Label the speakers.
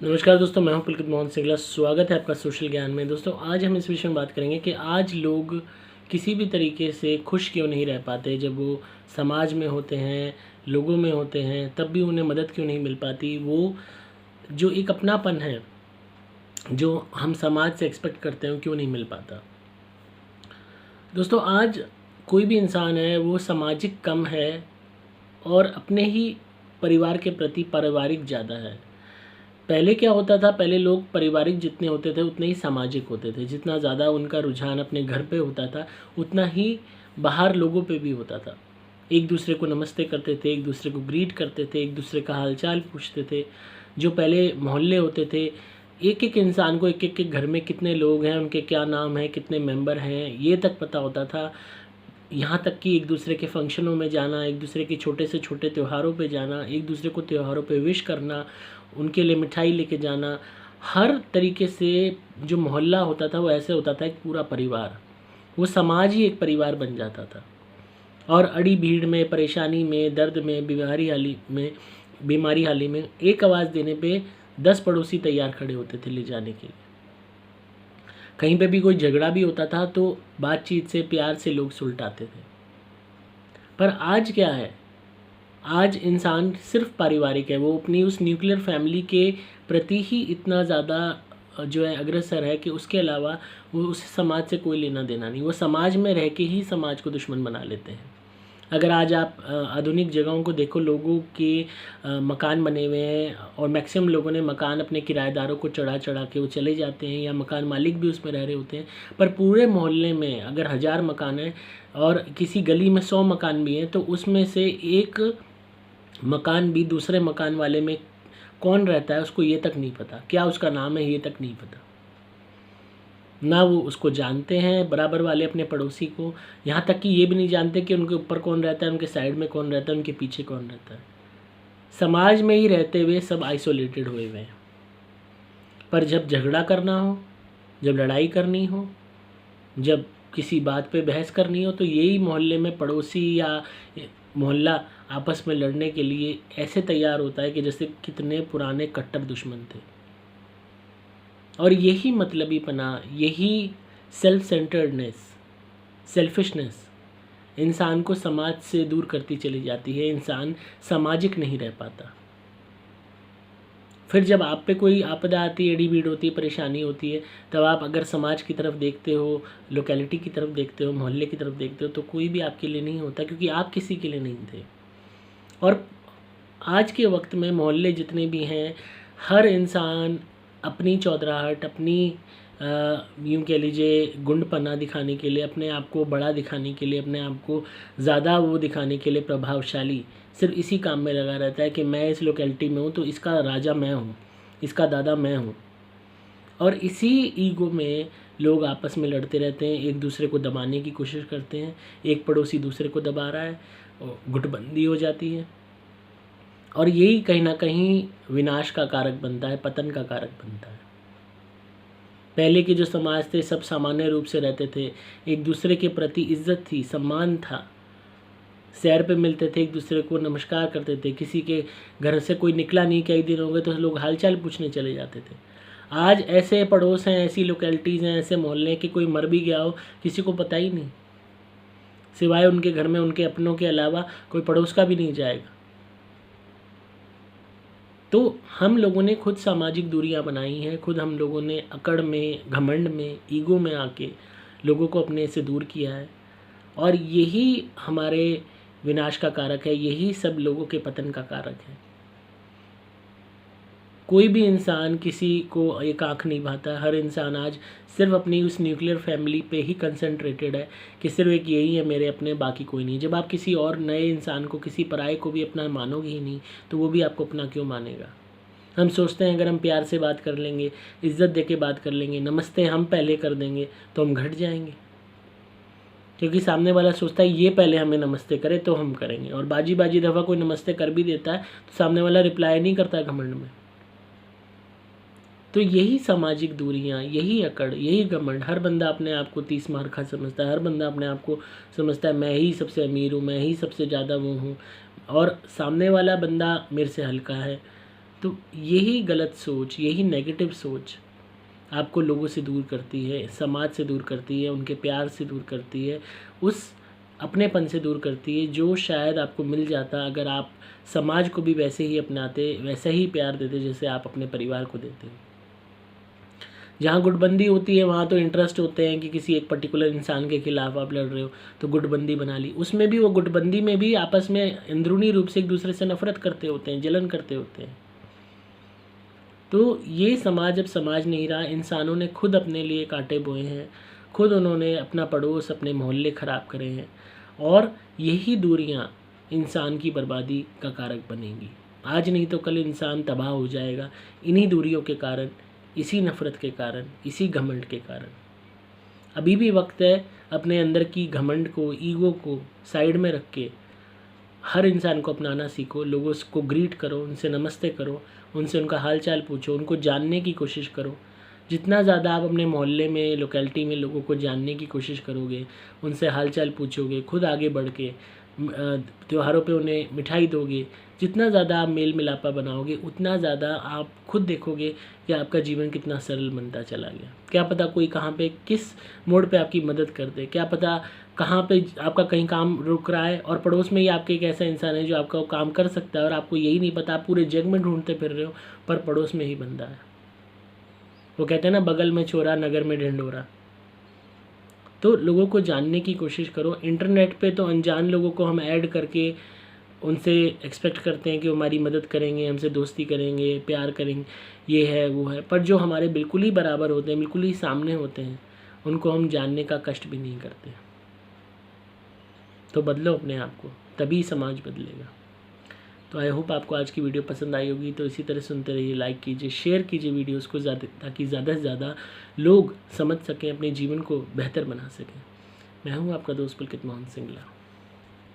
Speaker 1: नमस्कार दोस्तों, मैं हूं पुलकित मोहन सिंगला। स्वागत है आपका सोशल ज्ञान में। दोस्तों, आज हम इस विषय में बात करेंगे कि आज लोग किसी भी तरीके से खुश क्यों नहीं रह पाते। जब वो समाज में होते हैं, लोगों में होते हैं, तब भी उन्हें मदद क्यों नहीं मिल पाती। वो जो एक अपनापन है जो हम समाज से एक्सपेक्ट करते हैं, वो क्यों नहीं मिल पाता। दोस्तों, आज कोई भी इंसान है वो सामाजिक कम है और अपने ही परिवार के प्रति पारिवारिक ज़्यादा है। पहले क्या होता था, पहले लोग पारिवारिक जितने होते थे उतने ही सामाजिक होते थे। जितना ज़्यादा उनका रुझान अपने घर पे होता था, उतना ही बाहर लोगों पे भी होता था। एक दूसरे को नमस्ते करते थे, एक दूसरे को ग्रीट करते थे, एक दूसरे का हालचाल पूछते थे। जो पहले मोहल्ले होते थे, एक एक इंसान को एक एक के घर में कितने लोग हैं, उनके क्या नाम है, कितने मेंबर हैं, ये तक पता होता था। यहाँ तक कि एक दूसरे के फंक्शनों में जाना, एक दूसरे के छोटे से छोटे त्योहारों पे जाना, एक दूसरे को त्योहारों पे विश करना, उनके लिए मिठाई लेके जाना, हर तरीके से जो मोहल्ला होता था वो ऐसे होता था एक पूरा परिवार। वो समाज ही एक परिवार बन जाता था। और अड़ी भीड़ में, परेशानी में, दर्द में, बीमारी हाली में एक आवाज़ देने पे 10 पड़ोसी तैयार खड़े होते थे ले जाने के लिए। कहीं पे भी कोई झगड़ा भी होता था तो बातचीत से, प्यार से लोग सुलटाते थे। पर आज क्या है, आज इंसान सिर्फ पारिवारिक है। वो अपनी उस न्यूक्लियर फैमिली के प्रति ही इतना ज़्यादा जो है अग्रसर है कि उसके अलावा वो उस समाज से कोई लेना देना नहीं। वो समाज में रह के ही समाज को दुश्मन बना लेते हैं। अगर आज आप आधुनिक जगहों को देखो, लोगों के मकान बने हुए हैं और मैक्सिमम लोगों ने मकान अपने किराएदारों को चढ़ा चढ़ा के वो चले जाते हैं, या मकान मालिक भी उसमें रह रहे होते हैं। पर पूरे मोहल्ले में अगर 1000 मकान हैं और किसी गली में 100 मकान भी हैं, तो उसमें से एक मकान भी दूसरे मकान वाले में कौन रहता है उसको ये तक नहीं पता, क्या उसका नाम है ये तक नहीं पता। ना वो उसको जानते हैं बराबर वाले अपने पड़ोसी को, यहाँ तक कि ये भी नहीं जानते कि उनके ऊपर कौन रहता है, उनके साइड में कौन रहता है, उनके पीछे कौन रहता है। समाज में ही रहते हुए सब आइसोलेटेड हुए हुए हैं। पर जब झगड़ा करना हो, जब लड़ाई करनी हो, जब किसी बात पे बहस करनी हो, तो यही मोहल्ले में पड़ोसी या मोहल्ला आपस में लड़ने के लिए ऐसे तैयार होता है कि जैसे कितने पुराने कट्टर दुश्मन थे। और यही मतलबीपना, यही सेल्फ सेंटर्डनेस, सेल्फिशनेस इंसान को समाज से दूर करती चली जाती है। इंसान सामाजिक नहीं रह पाता। फिर जब आप पे कोई आपदा आती है, एड़ी भीड़ होती है, परेशानी होती है, तब आप अगर समाज की तरफ देखते हो, लोकेलिटी की तरफ देखते हो, मोहल्ले की तरफ देखते हो, तो कोई भी आपके लिए नहीं होता, क्योंकि आप किसी के लिए नहीं थे। और आज के वक्त में मोहल्ले जितने भी हैं, हर इंसान अपनी चौधराहट, अपनी यूँ कह लीजिए गुंडपना दिखाने के लिए, अपने आप को बड़ा दिखाने के लिए, अपने आप को ज़्यादा वो दिखाने के लिए, प्रभावशाली, सिर्फ इसी काम में लगा रहता है कि मैं इस लोकेलिटी में हूँ तो इसका राजा मैं हूँ, इसका दादा मैं हूँ। और इसी ईगो में लोग आपस में लड़ते रहते हैं, एक दूसरे को दबाने की कोशिश करते हैं। एक पड़ोसी दूसरे को दबा रहा है और गुटबंदी हो जाती है। और यही कहीं ना कहीं विनाश का कारक बनता है, पतन का कारक बनता है। पहले के जो समाज थे सब सामान्य रूप से रहते थे, एक दूसरे के प्रति इज्जत थी, सम्मान था। सैर पे मिलते थे, एक दूसरे को नमस्कार करते थे। किसी के घर से कोई निकला नहीं कई दिन हो गए तो लोग हालचाल पूछने चले जाते थे। आज ऐसे पड़ोस हैं, ऐसी लोकेलिटीज़ हैं, ऐसे मोहल्ले हैं कि कोई मर भी गया हो किसी को पता ही नहीं, सिवाय उनके घर में उनके अपनों के अलावा कोई पड़ोस का भी नहीं जाएगा। तो हम लोगों ने खुद सामाजिक दूरियां बनाई हैं, खुद हम लोगों ने अकड़ में, घमंड में, ईगो में आके लोगों को अपने से दूर किया है। और यही हमारे विनाश का कारक है, यही सब लोगों के पतन का कारक है। कोई भी इंसान किसी को एक आँख नहीं भाता। हर इंसान आज सिर्फ अपनी उस न्यूक्लियर फैमिली पे ही कंसंट्रेटेड है कि सिर्फ एक यही है मेरे अपने, बाकी कोई नहीं। जब आप किसी और नए इंसान को, किसी पराये को भी अपना मानोगे ही नहीं, तो वो भी आपको अपना क्यों मानेगा। हम सोचते हैं अगर हम प्यार से बात कर लेंगे, इज़्ज़त दे के बात कर लेंगे, नमस्ते हम पहले कर देंगे, तो हम घट जाएंगे। क्योंकि सामने वाला सोचता है ये पहले हमें नमस्ते करे तो हम करेंगे। और बाजी बाजी दफ़ा कोई नमस्ते कर भी देता है तो सामने वाला रिप्लाई नहीं करता घमंड में। तो यही सामाजिक दूरियां, यही अकड़, यही घमंड। हर बंदा अपने आप को 30 मार्का समझता है, हर बंदा अपने आप को समझता है मैं ही सबसे अमीर हूँ, मैं ही सबसे ज़्यादा वो हूँ, और सामने वाला बंदा मेरे से हल्का है। तो यही गलत सोच, यही नेगेटिव सोच आपको लोगों से दूर करती है, समाज से दूर करती है, उनके प्यार से दूर करती है, उस अपनेपन से दूर करती है जो शायद आपको मिल जाता अगर आप समाज को भी वैसे ही अपनाते, वैसा ही प्यार देते जैसे आप अपने परिवार को देते हो। जहाँ गुटबंदी होती है वहाँ तो इंटरेस्ट होते हैं कि किसी एक पर्टिकुलर इंसान के खिलाफ आप लड़ रहे हो तो गुटबंदी बना ली, उसमें भी वो गुटबंदी में भी आपस में अंदरूनी रूप से एक दूसरे से नफरत करते होते हैं, जलन करते होते हैं। तो ये समाज अब समाज नहीं रहा, इंसानों ने खुद अपने लिए कांटे बोए हैं, खुद उन्होंने अपना पड़ोस, अपने मोहल्ले ख़राब करे हैं, और यही दूरियाँ इंसान की बर्बादी का कारक बनेंगी। आज नहीं तो कल इंसान तबाह हो जाएगा इन्हीं दूरियों के कारण, इसी नफ़रत के कारण, इसी घमंड के कारण। अभी भी वक्त है अपने अंदर की घमंड को, ईगो को साइड में रख के हर इंसान को अपनाना सीखो, लोगों को ग्रीट करो, उनसे नमस्ते करो, उनसे उनका हाल चाल पूछो, उनको जानने की कोशिश करो। जितना ज़्यादा आप अपने मोहल्ले में, लोकेलिटी में लोगों को जानने की कोशिश करोगे, उनसे हाल चाल पूछोगे, खुद आगे बढ़ के त्योहारों पे उन्हें मिठाई दोगे, जितना ज़्यादा आप मेल मिलापा बनाओगे उतना ज़्यादा आप खुद देखोगे कि आपका जीवन कितना सरल बनता चला गया। क्या पता कोई कहाँ पे किस मोड़ पे आपकी मदद कर दे, क्या पता कहाँ पे आपका कहीं काम रुक रहा है और पड़ोस में ही आपके एक ऐसा इंसान है जो आपका वो काम कर सकता है और आपको यही नहीं पता, आप पूरे जग में ढूंढते फिर रहे हो पर पड़ोस में ही बंदा है। वो कहते हैं ना, बगल में चोरा नगर में ढिंढोरा। तो लोगों को जानने की कोशिश करो। इंटरनेट पे तो अनजान लोगों को हम ऐड करके उनसे एक्सपेक्ट करते हैं कि वो हमारी मदद करेंगे, हमसे दोस्ती करेंगे, प्यार करेंगे, ये है वो है, पर जो हमारे बिल्कुल ही बराबर होते हैं, बिल्कुल ही सामने होते हैं, उनको हम जानने का कष्ट भी नहीं करते। तो बदलो अपने आप को, तभी समाज बदलेगा। तो आई होप आपको आज की वीडियो पसंद आई होगी। तो इसी तरह सुनते रहिए, लाइक कीजिए, शेयर कीजिए वीडियोस को ज़्यादा, ताकि ज़्यादा से ज़्यादा लोग समझ सकें, अपने जीवन को बेहतर बना सकें। मैं हूँ आपका दोस्त पुलकित मोहन सिंगला।